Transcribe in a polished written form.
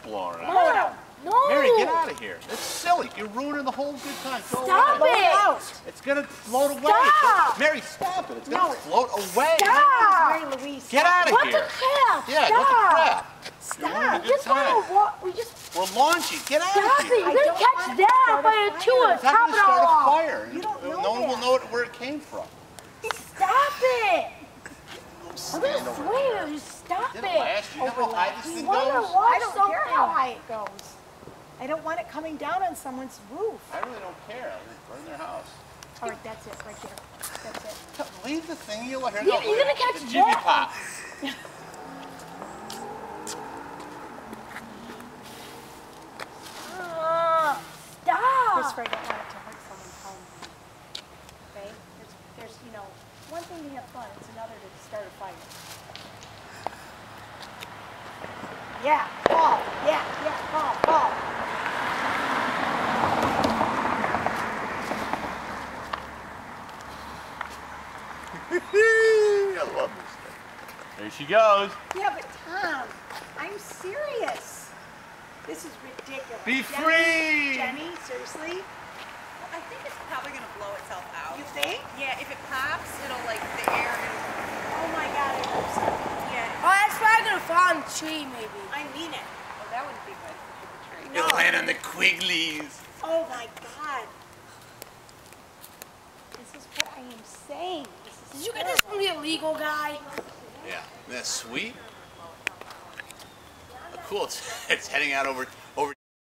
blowing it out. Blow it out. No. Mary, get out of here. It's silly. You're ruining the whole good time. Go Stop away. it. Out. It's gonna float away. Stop. Mary, stop it. It's gonna float away. Stop. Mary Louise. Get out of What here. the crap? Yeah, Stop. what the crap? Stop. You're ruining a We good just want time. to walk. We just We're launching. Get out stop of it. here. You're I gonna don't catch want that to by a start a two and It's not top gonna it all start a off. fire. You don't know No one will that. know where it came from. Stop it. I'm Stand gonna over swear. there. Just stop Did it. it last? You know how high this We thing want to goes? watch I don't something. care how high it goes. I don't want it coming down on someone's roof. I really don't care. Burn their house. All right, that's it right there. That's it. Leave the thing. You're You're gonna catch the Jimmy that. Pop. Stop. Christopher, I don't want it to hurt someone's home. Okay? There's, you know, one thing to have fun, it's another to start a fire. Yeah, fall. Yeah, fall. I love this thing. There she goes. Yeah, but Tom, I'm serious. This is ridiculous. Be Jenny, free! Jenny, seriously? I think it's probably going to blow itself out. You think? Yeah, if it pops, it'll like the air. Oh my God, I hope so. Yeah. Oh, that's probably gonna fall on the tree, maybe. I mean it. Oh, that wouldn't be good for the tree. No. It'll land on the Quigleys. Oh my God. This is what I am saying. This is Did you get this from the illegal guy? Yeah, that's sweet. Oh, cool. It's heading out over